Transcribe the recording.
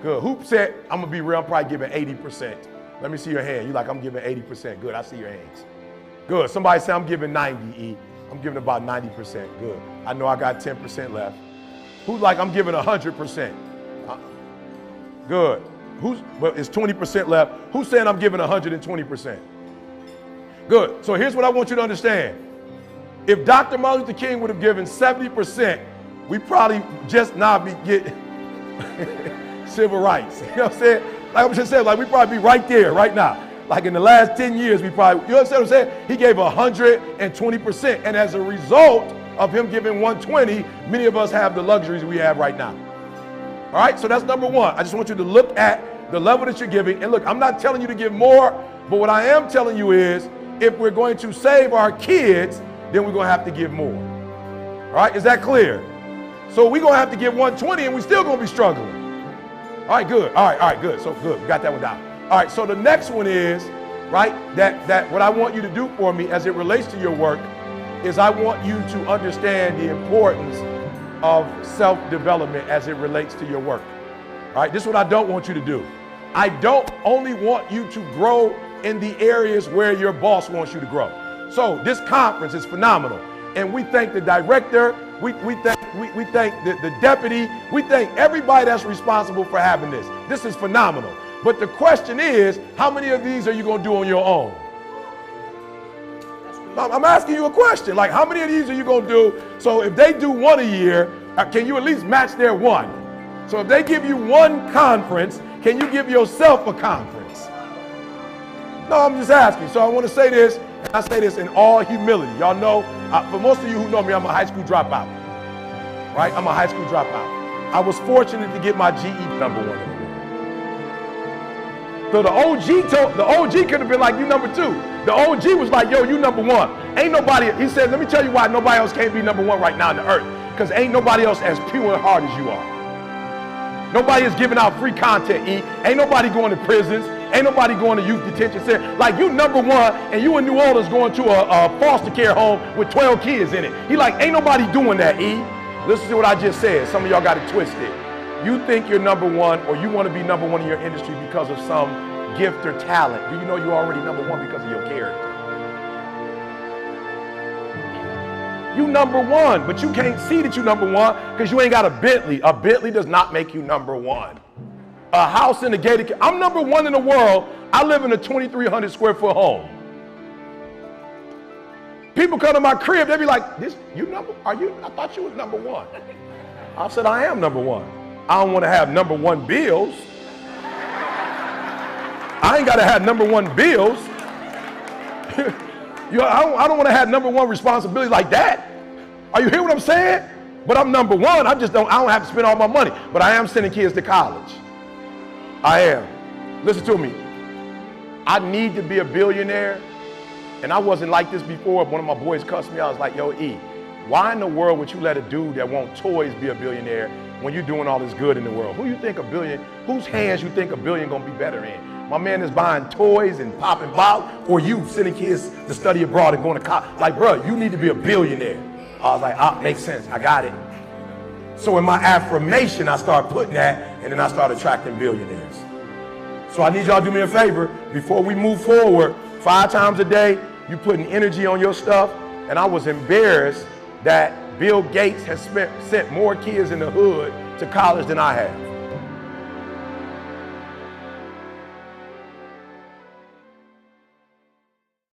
Good. Who said, I'm going to be real, I'm probably giving 80%. Let me see your hand. You like, I'm giving 80%. Good, I see your hands. Good. Somebody say, I'm giving 90, E. I'm giving about 90%. Good. I know I got 10% left. Who's like, I'm giving 100%? Good. But it's 20% left. Who's saying I'm giving 120%? Good. So here's what I want you to understand. If Dr. Martin Luther King would have given 70%, we probably just now be getting civil rights. You know what I'm saying? Like I'm just saying, like we probably be right there, right now. Like in the last 10 years, we probably, you understand what I'm saying? He gave 120%. And as a result of him giving 120, many of us have the luxuries we have right now. All right, so that's number one. I just want you to look at the level that you're giving. And look, I'm not telling you to give more, but what I am telling you is if we're going to save our kids, then we're going to have to give more. All right, is that clear? So we're going to have to give 120 and we're still going to be struggling. All right, good. All right, good. So good, we got that one down. All right, so the next one is, right, that what I want you to do for me as it relates to your work is I want you to understand the importance of self-development as it relates to your work. All right, this is what I don't want you to do. I don't only want you to grow in the areas where your boss wants you to grow. So this conference is phenomenal. And we thank the director, we thank the deputy, we thank everybody that's responsible for having this. This is phenomenal. But the question is, how many of these are you going to do on your own? I'm asking you a question, like how many of these are you going to do? So if they do one a year, can you at least match their one? So if they give you one conference, can you give yourself a conference? No, I'm just asking. So I want to say this, and I say this in all humility. Y'all know, for most of you who know me, I'm a high school dropout. Right? I'm a high school dropout. I was fortunate to get my GE number one in the world. So the OG could have been like, you number two. The OG was like, yo, you number one. Ain't nobody, he said, let me tell you why nobody else can't be number one right now on the earth. Because ain't nobody else as pure and hard as you are. Nobody is giving out free content, E. Ain't nobody going to prisons. Ain't nobody going to youth detention center. Like you number one and you in New Orleans going to a foster care home with 12 kids in it. He like, ain't nobody doing that, E. Listen to what I just said. Some of y'all got it twisted. You think you're number one or you want to be number one in your industry because of some gift or talent. Do you know you're already number one because of your character? You number one, but you can't see that you number one because you ain't got a Bentley. A Bentley does not make you number one. A house in a gated, I'm number one in the world. I live in a 2,300 square foot home. People come to my crib, they be like, I thought you was number one. I said, I am number one. I don't want to have number one bills. I ain't got to have number one bills. I don't want to have number one responsibility like that. Are you hearing what I'm saying? But I'm number one. I don't have to spend all my money. But I am sending kids to college. I am. Listen to me. I need to be a billionaire. And I wasn't like this before. One of my boys cussed me out. I was like, yo, E, why in the world would you let a dude that wants toys be a billionaire when you're doing all this good in the world? Who you think a billion, whose hands you think a billion gonna be better in? My man is buying toys and popping bottles, or you sending kids to study abroad and going to college. Like, bro, you need to be a billionaire. I was like, makes sense, I got it. So in my affirmation, I started putting that, and then I started attracting billionaires. So I need y'all to do me a favor, before we move forward, 5 times a day, you putting energy on your stuff, and I was embarrassed that Bill Gates has sent more kids in the hood to college than I have.